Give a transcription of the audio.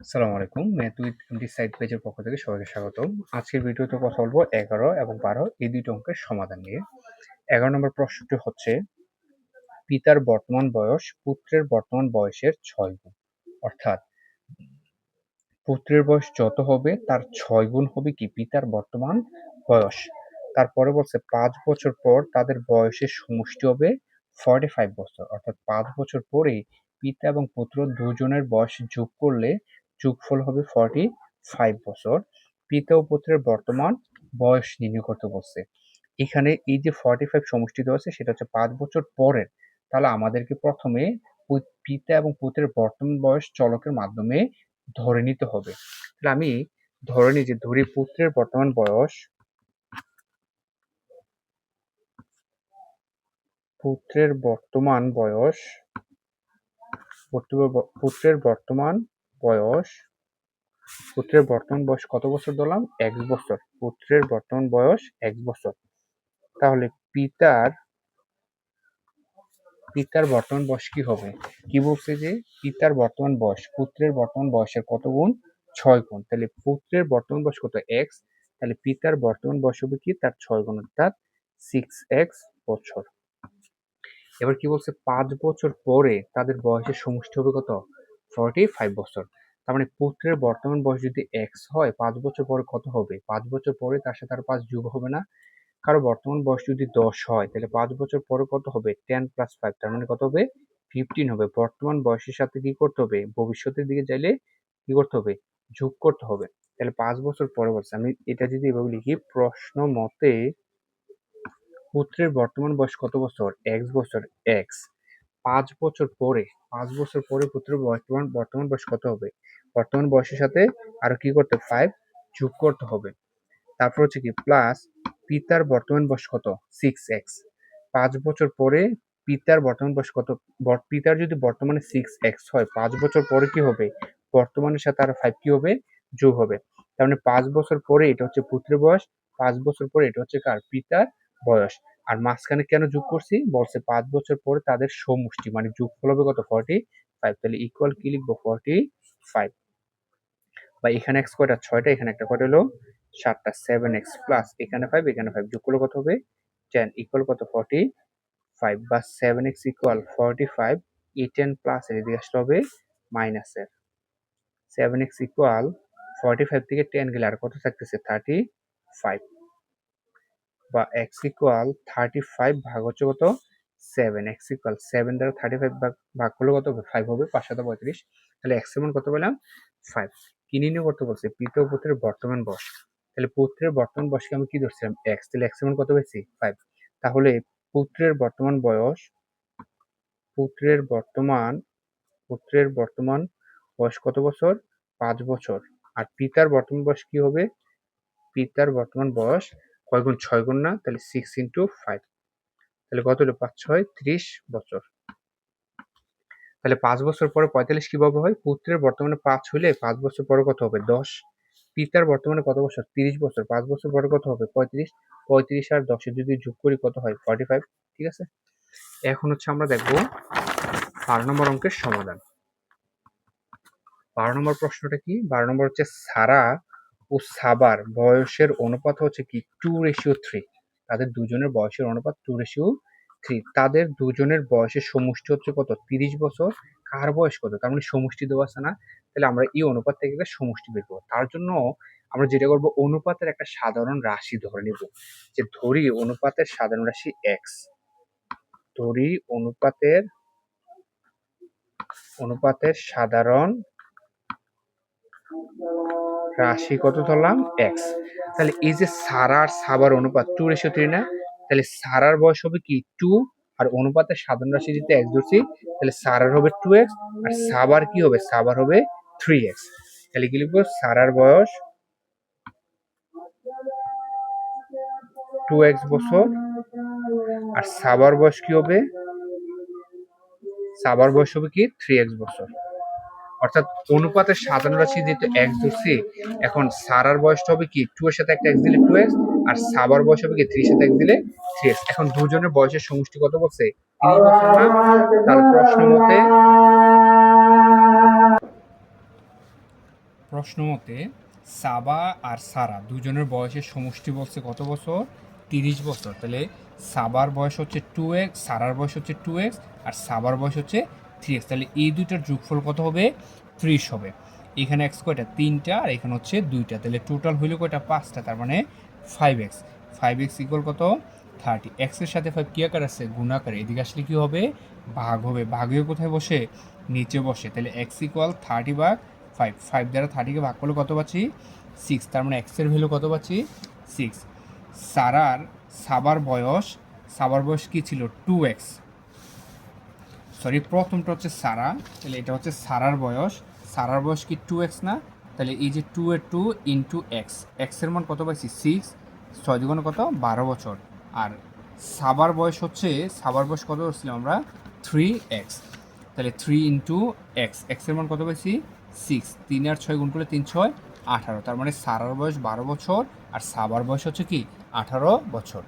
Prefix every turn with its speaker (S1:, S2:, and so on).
S1: আসসালামু আলাইকুম। Math with MD side পেজের পক্ষ থেকে সবাইকে স্বাগতম। আজকের ভিডিওতে কথা বলবো 11 এবং 12 এই দুইটি অঙ্কের সমাধান নিয়ে। 11 নম্বর প্রশ্নটি হচ্ছে, পিতার বর্তমান বয়স পুত্রের বর্তমান বয়সের 6 গুণ। অর্থাৎ পুত্রের বয়স যত হবে তার 6 গুণ হবে কি পিতার বর্তমান বয়স। তারপরে বলছে 5 বছর পর তাদের বয়সের সমষ্টি হবে 45 বছর। অর্থাৎ 5 বছর পরেই পিতা এবং পুত্র দুজনের বয়স যোগ করলে যোগফল হবে 45 বছর। পিতা ও পুত্রের বর্তমান বয়স নির্ণয় করতে বলছে। এখানে এই যে 45 সমষ্টি দেওয়া আছে সেটা হচ্ছে 5 বছর পরের। তাহলে আমাদেরকে প্রথমে পিতা এবং পুত্রের বর্তমান বয়স চলকের মাধ্যমে ধরে নিতে হবে। তাহলে আমি ধরে নিই যে ধরি পুত্রের বর্তমান বয়স, পুত্রের বর্তমান বয়স, পুত্রের বর্তমান বয়স, পুত্রের বর্তমান বয়স কত বছর ধরলাম? 1 বছর। পুত্রের বর্তমান বয়স 1 বছর। তাহলে পিতার পিতার বর্তমান বয়স কি হবে? কি বলছে যে পিতার বর্তমান বয়স পুত্রের বর্তমান বয়সের কত গুণ? 6 গুণ। তাহলে পুত্রের বর্তমান বয়স কত? x। তাহলে পিতার বর্তমান বয়স হবে কি তার 6 গুণ, অর্থাৎ 6x বছর। এবার কি বলছে? 5 বছর পরে তাদের বয়সের সমষ্টি হবে কত? 45 বছর। তার মানে পুত্রের বর্তমান বয়স যদি x হয়, 5 বছর পরে কত হবে? 5 বছর পরে তার সাথে আর 5 যোগ হবে না। কারো বর্তমান বয়স যদি 10 হয় তাহলে 5 বছর পরে কত হবে? 10 + 5, তার মানে কত হবে? 15 হবে। বর্তমান বয়সের সাথে কি করতে হবে? ভবিষ্যতের দিকে চাইলে কি করতে হবে? যোগ করতে হবে। তাহলে 5 বছর পরে বলছে, আমি এটা যদি এভাবে লিখি, প্রশ্ন মতে পুত্রের বর্তমান বয়স কত বছর? x বছর। x 5 বছর পরে, 5 বছর পরে পুত্রের বর্তমান বয়স কত হবে? বর্তমান বয়সের সাথে আরো কি করতে হবে? 5 যোগ করতে হবে। তারপর হচ্ছে কি প্লাস পিতার বর্তমান বয়স কত? 6x। 5 বছর পরে পিতার বর্তমান বয়স কত? পিতার যদি বর্তমানে 6x হয়, 5 বছর পরে কি হবে? বর্তমানের সাথে আরো 5 কি হবে? যোগ হবে। তার মানে 5 বছর পরে এটা হচ্ছে পুত্রের বয়স, 5 বছর পরে এটা হচ্ছে কার? পিতার বয়স। আর মাঝখানে কেন যোগ করছি? বলছে 5 বছর পরে তাদের সমষ্টি, মানে যোগফল হবে কত? 45। তাহলে ইকুয়াল কি লিখবো? 45। বা এখানে x কয়টা? 6টা, এখানে একটা কয়টা হলো? 7টা। 7x প্লাস এখানে 5, এখানে 5 যোগ করলে কত হবে? 10 ইকুয়াল কত? 45। বা 7x ইকুয়াল 45, এই 10 প্লাস এদিকে আসলে হবে মাইনাসের। 7x ইকুয়াল 45 থেকে 10 গেলে আর কত থাকতেছে? 35। বা x ইকুয়াল 35 ভাগ হচ্ছে কত? 7। x ইকুয়াল 7 দ্বারা 35 ভাগ করলে কত হবে? 5 হবে। 5 7 35। তাহলে x এর মান কত পেলাম? 5। কি নির্ণয় করতে বলছে? পিতা ও পুত্রের বর্তমান বয়স। তাহলে পুত্রের বর্তমান বয়সকে আমি কি ধরছিলাম? x। তাহলে x এর মান কত পেয়েছি? 5। তাহলে পুত্রের বর্তমান বয়স, পুত্রের বর্তমান পুত্রের বর্তমান বয়স কত বছর? 5 বছর। আর পিতার বর্তমান বয়স কি হবে? পিতার বর্তমান বয়স কয় গুণ? 6 গুণ না? তাহলে 6 × 5। তাহলে কত হলো? 5 6 30 বছর। তাহলে 5 বছর পরে 45 কিভাবে হয়? পুত্রের বর্তমানে 5 হইলে 5 বছর পরে কত হবে? 10। পিতার বর্তমানে কত বছর? 30 বছর। 5 বছর পরে কত হবে? 35। 35 আর 10 যদি যোগ করি কত হয়? 45। ঠিক আছে? এখন হচ্ছে আমরা দেখব 12 নম্বর অঙ্কের সমাধান। 12 নম্বর প্রশ্নটা কি? 12 নম্বর হচ্ছে সারা ও সাবার বয়সের অনুপাত হচ্ছে কি? 2:3। তাদের দুজনের বয়সের অনুপাত 2:3। তাদের দুজনের বয়সের সমষ্টি হচ্ছে কত? 30 বছর। কার বয়স কত? তার মানে সমষ্টি দেওয়া আছে না? তাহলে আমরা এই অনুপাত থেকে একটা সমষ্টি বের করবো। তার জন্য আমরা যেটা করবো, অনুপাতের একটা সাধারণ রাশি ধরে নিব। যে ধরি অনুপাতের সাধারণ রাশি x। ধরি অনুপাতের সাধারণ রাশি কত ধরলাম? x। তাহলে এই যে সারা আর সাবার অনুপাত 2:3 না? তাহলে সারার বয়স হবে কি? 2। আর অনুপাতের সাধারণ রাশি যেহেতু x ধরছি, তাহলে সারার হবে 2x। আর সাবার কি হবে? সাবার হবে 3x। তাহলে কি লিখবো? সারার বয়স 2x বছর। আর সাবার বয়স কি হবে? সাবার বয়স হবে কি? 3x বছর। অর্থাৎ অনুপাতের সাধারণ রাশি যেহেতু x ধরছি, এখন সারার বয়সটা হবে কি? 2 এর সাথে একটা x দিলে 2x। আর সাবার বয়স হবে কি? 3 এর সাথে x দিলে 3x। এখন দুজনের বয়সের সমষ্টি কত বলছে? 30 বছর না? তাহলে প্রশ্ন মতে প্রশ্ন মতে সাবা আর সারা দুজনের বয়সের সমষ্টি বলছে কত বছর? 30 বছর। তাহলে সাবার বয়স হচ্ছে 2x, সারার বয়স হচ্ছে 2x, আর সাবার বয়স হচ্ছে 3x। তাহলে এই দুইটার যোগফল কত হবে? 30 হবে। এখানে এক্স কয়টা? 3টা, আর এখানে হচ্ছে 2টা। তাহলে টোটাল হইল কয়টা? 5টা, তার মানে 5x। 5x ইকুয়াল কত? 30। এক্সের সাথে 5 কি আকার আছে? গুণাকারে। এদিকে আসলে কি হবে? ভাগ হবে। ভাগ হয়ে কোথায় বসে? নিচে বসে। তাহলে এক্স ইকুয়াল 30/5। 5 দ্বারা 30কে ভাগ করলে কত পাচ্ছি? 6। তার মানে এক্সের ভ্যালু কত পাচ্ছি? 6। সাবার বয়স কি ছিল? 2x। সরি, প্রথমটা হচ্ছে সারা, তাহলে এটা হচ্ছে সারার বয়স কি 2x না? তাহলে এই যে 2 এর 2 ইন্টু এক্স, এক্সের মান কত পাইছি? 6। 6 দুগুণে কত? 12 বছর। আর সাবার বয়স কত ধরছিলাম আমরা? 3x। তাহলে 3 ইন্টু এক্স, এক্সের মান কত পাইছি? 6। 3 আর 6 গুণ করলে 3 6 18। তার মানে সারার বয়স 12 বছর, আর সাবার বয়স হচ্ছে কি 18 বছর।